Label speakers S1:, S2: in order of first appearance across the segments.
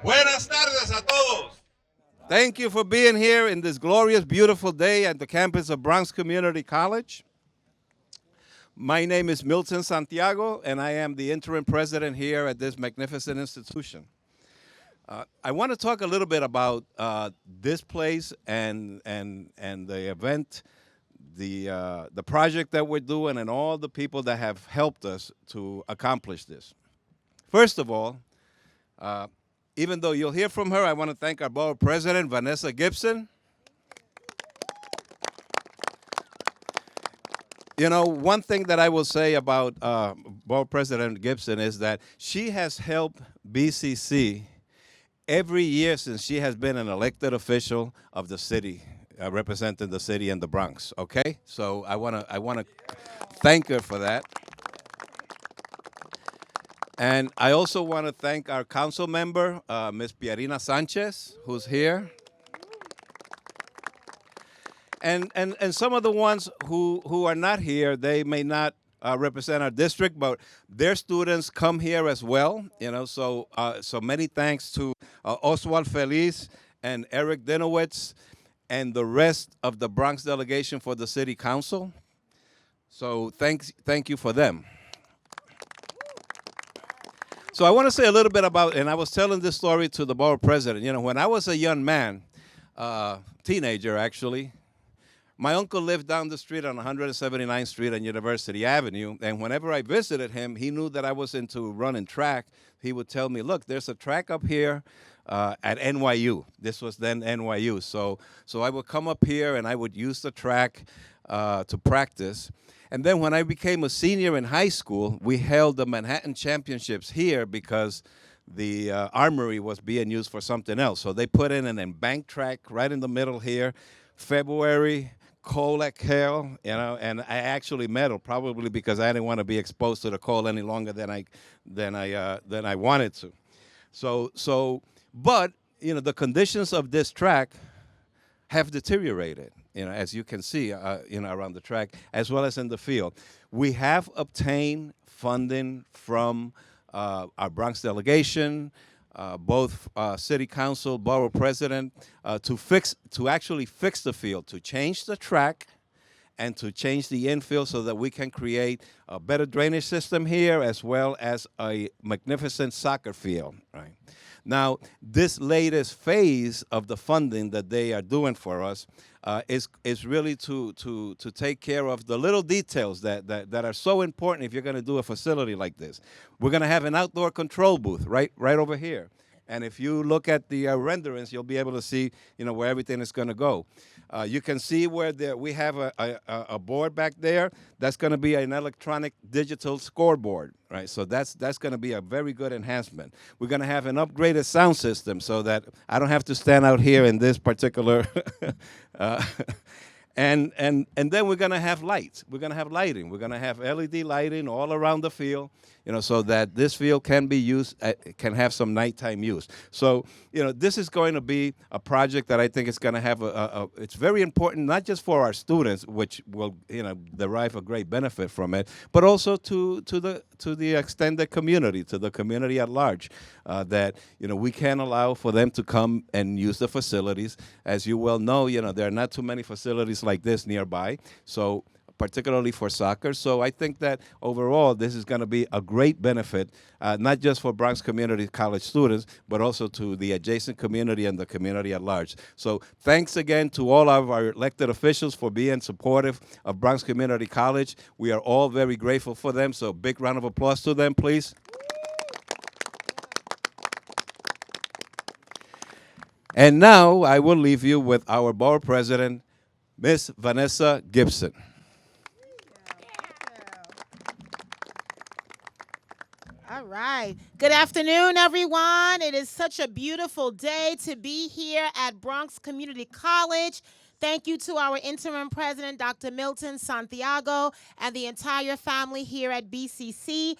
S1: Buenas tardes a todos.
S2: Thank you for being here in this glorious, beautiful day at the campus of Bronx Community College. My name is Milton Santiago, and I am the interim president here at this magnificent institution. I want to talk a little bit about this place and the event, the project that we're doing, and all the people that have helped us to accomplish this. First of all, even though you'll hear from her, I want to thank our board president, Vanessa Gibson. You know, one thing that I will say about board president Gibson is that she has helped BCC every year since she has been an elected official of the city, representing the city and the Bronx. Okay, so I wanna thank her for that. And I also want to thank our council member, Ms. Pierina Sanchez, who's here. And some of the ones who are not here, they may not represent our district, but their students come here as well. You know, so many thanks to Oswald Feliz and Eric Dinowitz and the rest of the Bronx delegation for the city council. So thank you for them. So I want to say a little bit about, and I was telling this story to the board president. You know, when I was a young man, teenager actually, my uncle lived down the street on 179th Street and University Avenue, and whenever I visited him, he knew that I was into running track. He would tell me, look, there's a track up here at NYU. This was then NYU. So I would come up here and I would use the track to practice. And then when I became a senior in high school, we held the Manhattan Championships here because the armory was being used for something else. So they put in an embanked track right in the middle here. February, cold like hell, you know, and I actually medaled probably because I didn't want to be exposed to the cold any longer than I wanted to. But you know, the conditions of this track have deteriorated, you know, as you can see, you know, around the track, as well as in the field. We have obtained funding from our Bronx delegation, both city council, borough president, to actually fix the field, to change the track, and to change the infield so that we can create a better drainage system here, as well as a magnificent soccer field, right? Now, this latest phase of the funding that they are doing for us is really to take care of the little details that are so important if you're going to do a facility like this. We're going to have an outdoor control booth right over here. And if you look at the renderings, you'll be able to see, you know, where everything is going to go. You can see where we have a board back there. That's going to be an electronic digital scoreboard, right? So that's going to be a very good enhancement. We're going to have an upgraded sound system so that I don't have to stand out here in this particular. And then we're going to have lights. We're going to have lighting. We're going to have LED lighting all around the field, you know, so that this field can be used, can have some nighttime use. So, you know, this is going to be a project that I think is going to have it's very important, not just for our students, which will, you know, derive a great benefit from it, but also to the extended community, to the community at large, that, you know, we can allow for them to come and use the facilities. As you well know, you know, there are not too many facilities like this nearby, so particularly for soccer. So I think that overall this is going to be a great benefit, not just for Bronx Community College students, but also to the adjacent community and the community at large. So thanks again to all of our elected officials for being supportive of Bronx Community College. We are all very grateful for them, so big round of applause to them, please. And now I will leave you with our board president, Ms. Vanessa Gibson.
S3: All right. Good afternoon, everyone. It is such a beautiful day to be here at Bronx Community College. Thank you to our interim president, Dr. Milton Santiago, and the entire family here at BCC.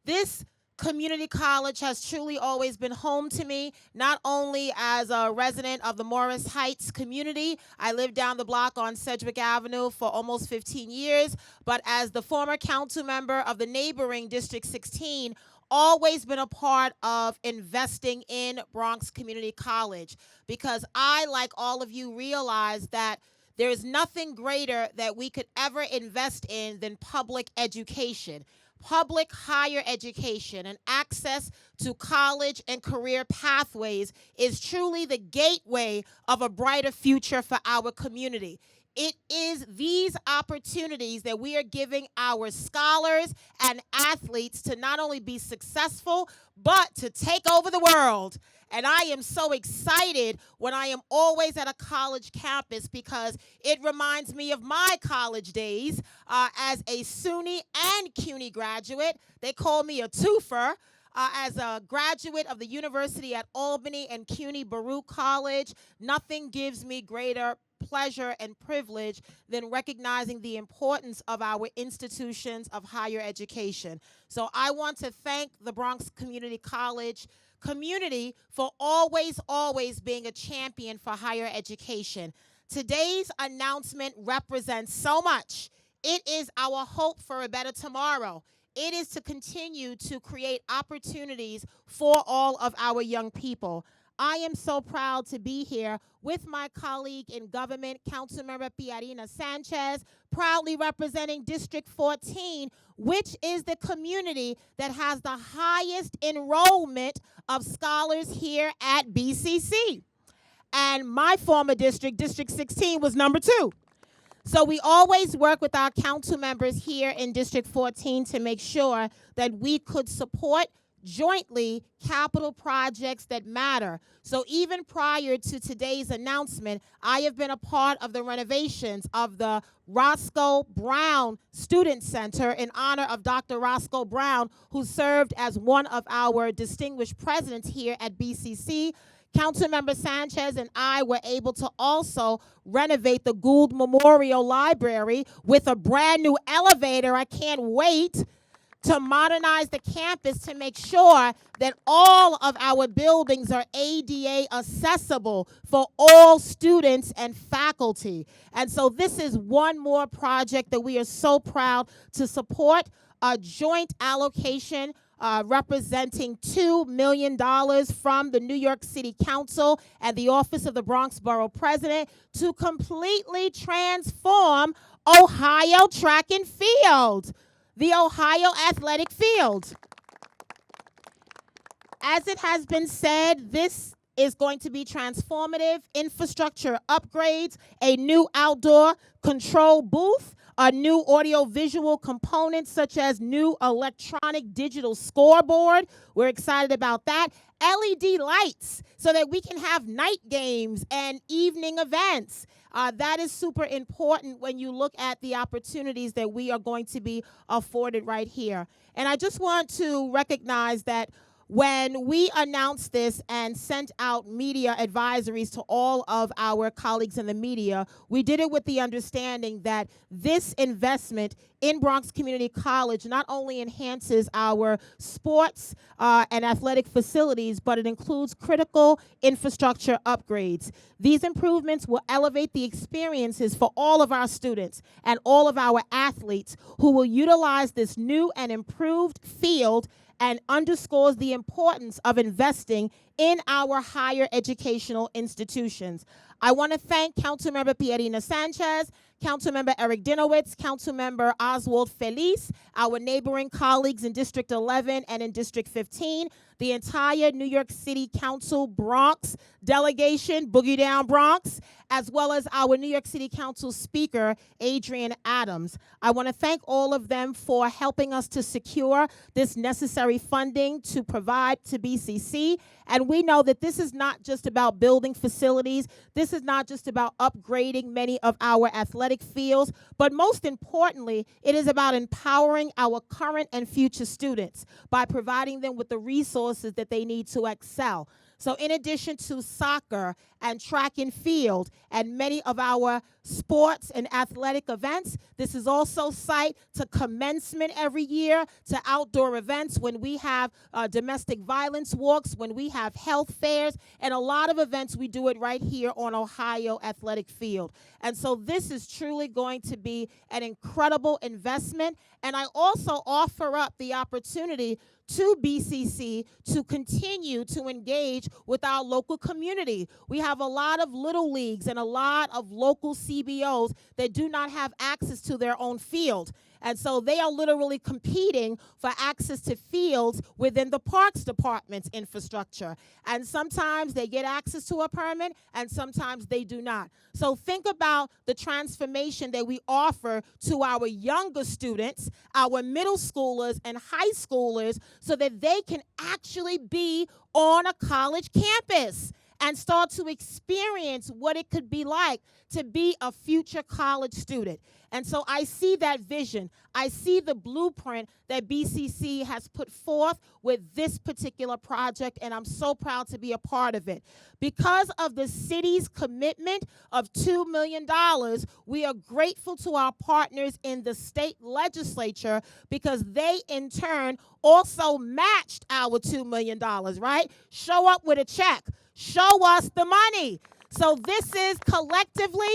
S3: This community college has truly always been home to me, not only as a resident of the Morris Heights community. I lived down the block on Sedgwick Avenue for almost 15 years, but as the former council member of the neighboring District 16 always been a part of investing in Bronx Community College because I, like all of you, realize that there is nothing greater that we could ever invest in than public education. Public higher education and access to college and career pathways is truly the gateway of a brighter future for our community. It is these opportunities that we are giving our scholars and athletes to not only be successful, but to take over the world. And I am so excited when I am always at a college campus because it reminds me of my college days as a SUNY and CUNY graduate. They call me a twofer. As a graduate of the University at Albany and CUNY Baruch College, nothing gives me greater pleasure and privilege than recognizing the importance of our institutions of higher education. So I want to thank the Bronx Community College community for always being a champion for higher education. Today's announcement represents so much. It is our hope for a better tomorrow. It is to continue to create opportunities for all of our young people. I am so proud to be here with my colleague in government, Councilmember Piarina Sanchez, proudly representing District 14, which is the community that has the highest enrollment of scholars here at BCC. And my former district, District 16, was number 2. So we always work with our council members here in District 14 to make sure that we could support jointly capital projects that matter. So even prior to today's announcement, I have been a part of the renovations of the Roscoe Brown Student Center in honor of Dr. Roscoe Brown, who served as one of our distinguished presidents here at BCC. Councilmember Sanchez and I were able to also renovate the Gould Memorial Library with a brand new elevator. I can't wait to modernize the campus to make sure that all of our buildings are ADA accessible for all students and faculty. And so this is one more project that we are so proud to support, a joint allocation representing $2 million from the New York City Council and the Office of the Bronx Borough President to completely transform Ohio track and field. The Ohio Athletic Field. As it has been said, this is going to be transformative infrastructure upgrades, a new outdoor control booth, a new audio-visual component such as new electronic digital scoreboard. We're excited about that. LED lights so that we can have night games and evening events. That is super important when you look at the opportunities that we are going to be afforded right here. And I just want to recognize that when we announced this and sent out media advisories to all of our colleagues in the media, we did it with the understanding that this investment in Bronx Community College not only enhances our sports and athletic facilities, but it includes critical infrastructure upgrades. These improvements will elevate the experiences for all of our students and all of our athletes who will utilize this new and improved field, and underscores the importance of investing in our higher educational institutions. I want to thank Councilmember Piarina Sanchez, Councilmember Eric Dinowitz, Councilmember Oswald Feliz, our neighboring colleagues in District 11 and in District 15, the entire New York City Council Bronx delegation, Boogie Down Bronx, as well as our New York City Council Speaker, Adrian Adams. I want to thank all of them for helping us to secure this necessary funding to provide to BCC. And we know that this is not just about building facilities. This is not just about upgrading many of our athletic fields, but most importantly, it is about empowering our current and future students by providing them with the resources that they need to excel. So in addition to soccer and track and field and many of our sports and athletic events, this is also site to commencement every year, to outdoor events when we have domestic violence walks, when we have health fairs, and a lot of events we do it right here on Ohio Athletic Field. And so this is truly going to be an incredible investment. And I also offer up the opportunity to BCC to continue to engage with our local community. We have a lot of little leagues and a lot of local CBOs that do not have access to their own field. And so they are literally competing for access to fields within the Parks Department's infrastructure. And sometimes they get access to a permit, and sometimes they do not. So think about the transformation that we offer to our younger students, our middle schoolers and high schoolers, so that they can actually be on a college campus and start to experience what it could be like to be a future college student. And so I see that vision. I see the blueprint that BCC has put forth with this particular project, and I'm so proud to be a part of it. Because of the city's commitment of $2 million, we are grateful to our partners in the state legislature because they, in turn, also matched our $2 million, right? Show up with a check. Show us the money. So this is collectively,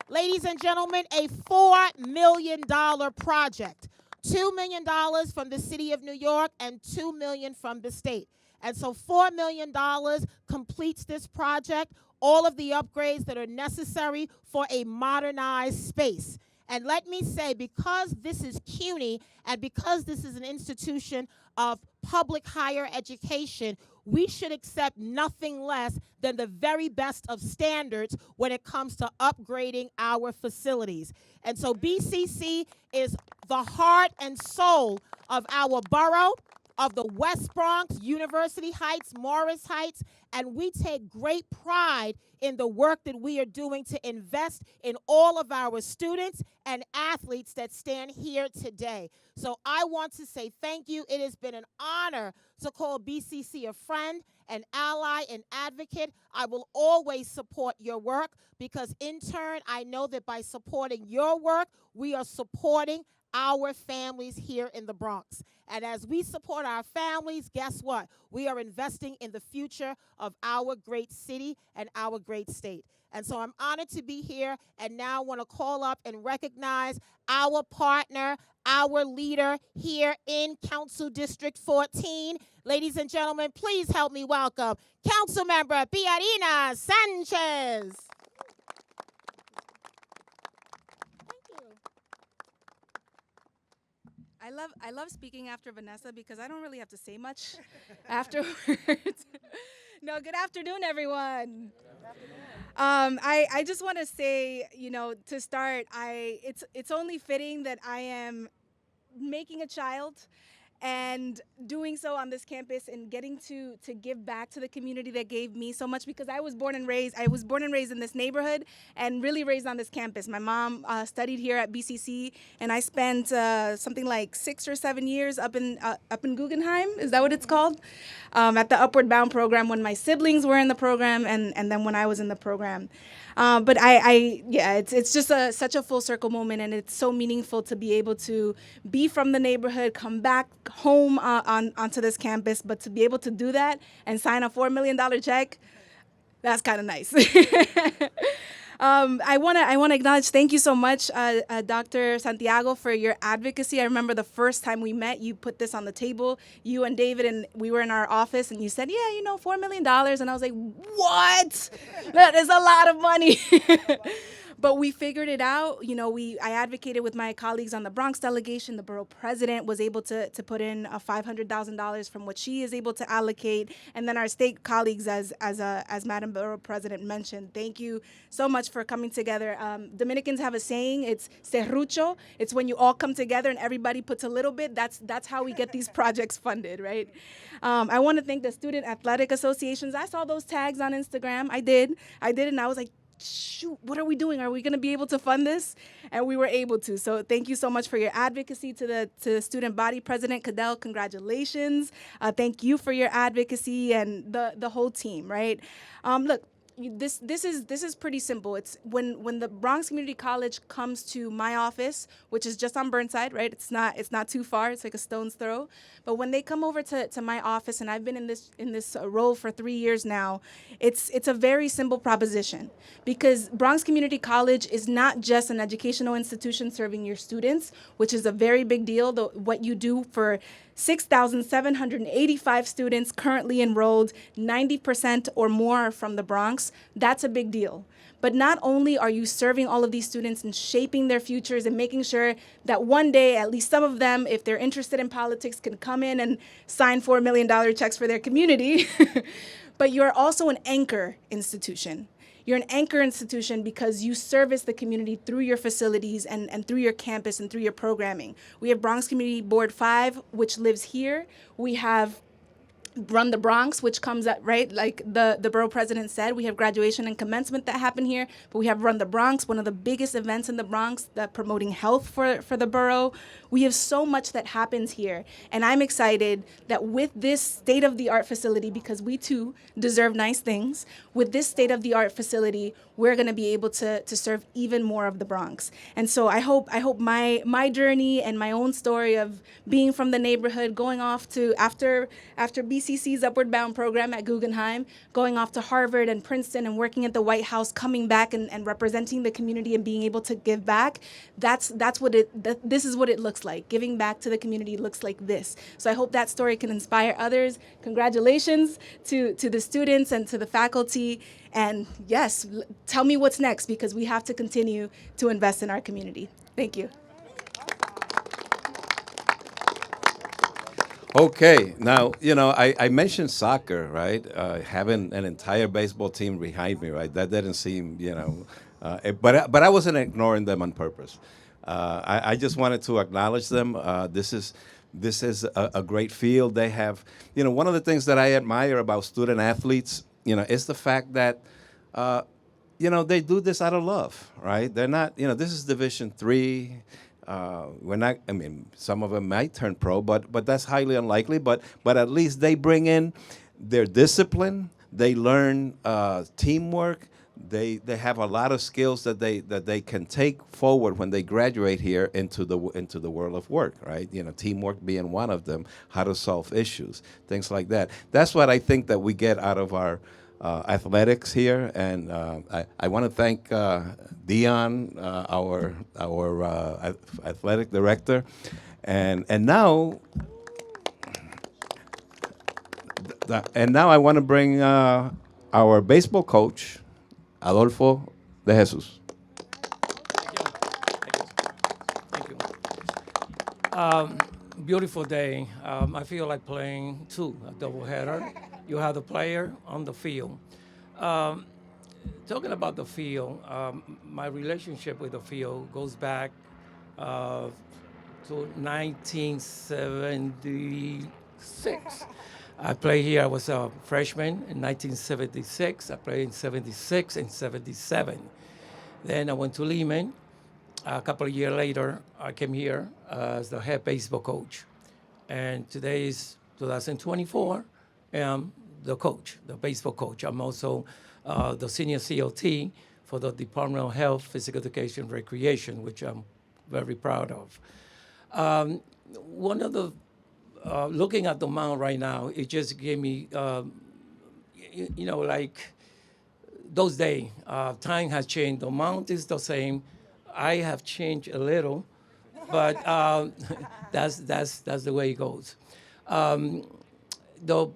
S3: ladies and gentlemen, a $4 million project. $2 million from the city of New York and $2 million from the state. And so $4 million completes this project, all of the upgrades that are necessary for a modernized space. And let me say, because this is CUNY and because this is an institution of public higher education, we should accept nothing less than the very best of standards when it comes to upgrading our facilities. And so BCC is the heart and soul of our borough, of the West Bronx, University Heights, Morris Heights, and we take great pride in the work that we are doing to invest in all of our students and athletes that stand here today. So I want to say thank you. It has been an honor to call BCC a friend, an ally, an advocate. I will always support your work because in turn, I know that by supporting your work, we are supporting our families here in the Bronx. And as we support our families, guess what? We are investing in the future of our great city and our great state. And so I'm honored to be here and now want to call up and recognize our partner, our leader here in Council District 14. Ladies and gentlemen, please help me welcome Councilmember Piarina Sanchez.
S4: I love speaking after Vanessa because I don't really have to say much afterwards. No, good afternoon, everyone. I just want to say, to start, it's only fitting that I am making a child and doing so on this campus and getting to give back to the community that gave me so much because I was born and raised in this neighborhood and really raised on this campus. My mom studied here at BCC and I spent something like 6 or 7 years up in Guggenheim, is that what it's called? At the Upward Bound program when my siblings were in the program and then when I was in the program. But it's just such a full circle moment, and it's so meaningful to be able to be from the neighborhood, come back home onto this campus, but to be able to do that and sign a $4 million check, that's kind of nice. I want to acknowledge, thank you so much, Dr. Santiago, for your advocacy. I remember the first time we met, you put this on the table, you and David, and we were in our office, and you said, yeah, $4 million. And I was like, what? That is a lot of money. But we figured it out. I advocated with my colleagues on the Bronx delegation. The borough president was able to put in $500,000 from what she is able to allocate. And then our state colleagues, as Madam Borough President mentioned, thank you so much for coming together. Dominicans have a saying, it's serrucho. It's when you all come together and everybody puts a little bit. That's how we get these projects funded, right? I want to thank the Student Athletic Associations. I saw those tags on Instagram. I did, and I was like, shoot, what are we doing? Are we going to be able to fund this? And we were able to. So thank you so much for your advocacy to the student body. President Cadell, congratulations. Thank you for your advocacy and the whole team, right? Look, this is pretty simple. It's when the Bronx Community College comes to my office, which is just on Burnside, right? It's not too far. It's like a stone's throw. But when they come over to my office, and I've been in this role for 3 years now, it's a very simple proposition because Bronx Community College is not just an educational institution serving your students, which is a very big deal. What you do for 6,785 students currently enrolled, 90% or more are from the Bronx. That's a big deal. But not only are you serving all of these students and shaping their futures and making sure that one day, at least some of them, if they're interested in politics, can come in and sign $4 million checks for their community, but you're also an anchor institution. You're an anchor institution because you service the community through your facilities and through your campus and through your programming. We have Bronx Community Board 5, which lives here. We have Run the Bronx, which comes at, right, like the borough president said, we have graduation and commencement that happen here, but we have Run the Bronx, one of the biggest events in the Bronx that promoting health for the borough. We have so much that happens here, and I'm excited that with this state-of-the-art facility, because we too deserve nice things, with this state-of-the-art facility, we're going to be able to serve even more of the Bronx. And so I hope my journey and my own story of being from the neighborhood, going off to after BCC's Upward Bound program at Guggenheim, going off to Harvard and Princeton and working at the White House, coming back and representing the community and being able to give back, this is what it looks like. Giving back to the community looks like this. So I hope that story can inspire others. Congratulations to the students and to the faculty. And yes, tell me what's next, because we have to continue to invest in our community. Thank you.
S2: Okay, now, I mentioned soccer, right? Having an entire baseball team behind me, right? That didn't seem, but I wasn't ignoring them on purpose. I just wanted to acknowledge them. This is a great field. They have, one of the things that I admire about student athletes, is the fact that, they do this out of love, right? They're not, this is Division III. We're not. I mean, some of them might turn pro, but that's highly unlikely. But at least they bring in their discipline. They learn teamwork. They have a lot of skills that they can take forward when they graduate here into the world of work, right? Teamwork being one of them. How to solve issues, things like that. That's what I think that we get out of our athletics here, and I want to thank Dion, our athletic director, and now I want to bring our baseball coach, Adolfo de Jesus.
S5: Thank you. Beautiful day. I feel like playing a doubleheader. You have the player on the field. Talking about the field, my relationship with the field goes back to 1976. I played here. I was a freshman in 1976. I played in 76 and 77. Then I went to Lehman. A couple of years later, I came here as the head baseball coach. And today is 2024. I'm the coach, the baseball coach. I'm also the senior COT for the Department of Health, Physical Education, Recreation, which I'm very proud of. One of the looking at the mound right now, it just gave me, like those days. Time has changed. The mound is the same. I have changed a little, but that's the way it goes. The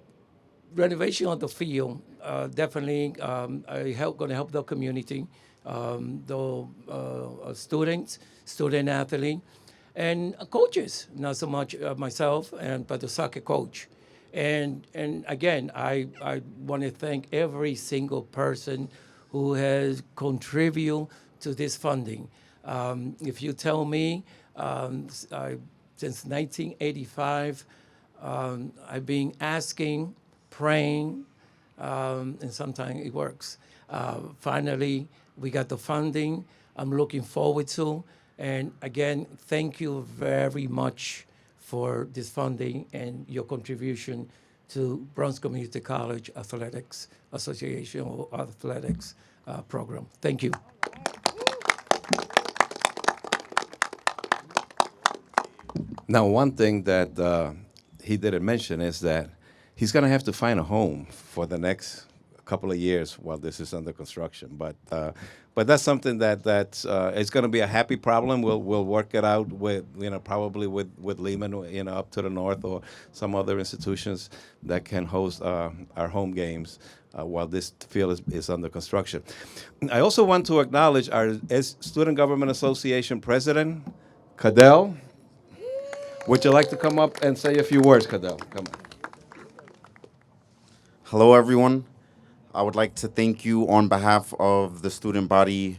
S5: renovation of the field definitely going to help the community, the students, student athlete, and coaches. Not so much myself, but the soccer coach. And again, I want to thank every single person who has contributed to this funding. If you tell me, since 1985, I've been asking, praying, and sometimes it works. Finally, we got the funding. I'm looking forward to. And again, thank you very much for this funding and your contribution to Bronx Community College Athletics Association or Athletics program. Thank you.
S2: Now, one thing that he didn't mention is that he's going to have to find a home for the next couple of years while this is under construction. But that's something that it's going to be a happy problem. We'll work it out with probably with Lehman up to the north or some other institutions that can host our home games while this field is under construction. I also want to acknowledge our Student Government Association President, Cadell. Would you like to come up and say a few words, Cadell? Come on.
S6: Hello, everyone. I would like to thank you on behalf of the student body,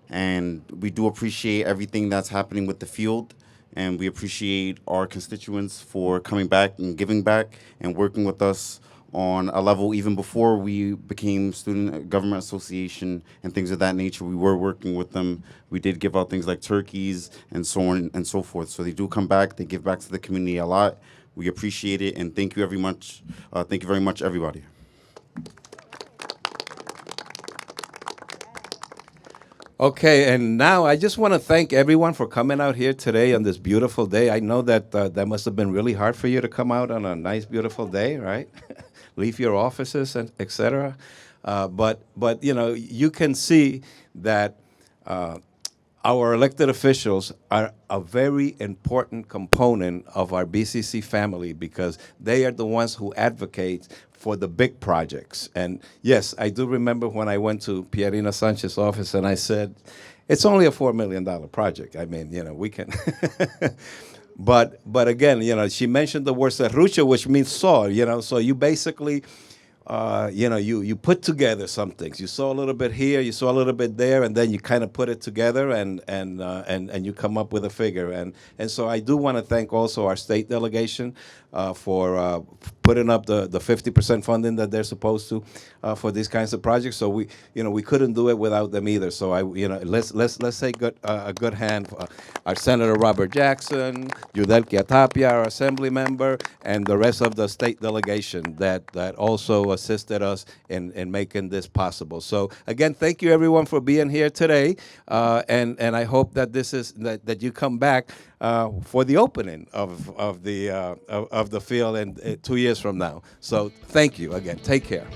S6: and we do appreciate everything that's happening with the field, and we appreciate our constituents for coming back and giving back and working with us on a level even before we became Student Government Association and things of that nature. We were working with them. We did give out things like turkeys and so on and so forth. So they do come back. They give back to the community a lot. We appreciate it, and thank you very much. Thank you very much, everybody.
S2: Okay, and now I just want to thank everyone for coming out here today on this beautiful day. I know that that must have been really hard for you to come out on a nice, beautiful day, right? Leave your offices and et cetera. But you can see that our elected officials are a very important component of our BCC family because they are the ones who advocate for the big projects. And yes, I do remember when I went to Pierina Sanchez's office and I said, it's only a $4 million project. I mean, we can. But again, she mentioned the word serrucho, which means saw, so you basically, you put together some things. You saw a little bit here, you saw a little bit there, and then you kind of put it together and you come up with a figure. And so I do want to thank also our state delegation for putting up the 50% funding that they're supposed to for these kinds of projects. So we couldn't do it without them either. So let's say a good hand for our Senator Robert Jackson, Yudelkia Tapia, our Assembly member, and the rest of the state delegation that also assisted us in making this possible. So again, thank you everyone for being here today, and I hope that that you come back for the opening of the field in 2 years from now. So thank you again. Take care.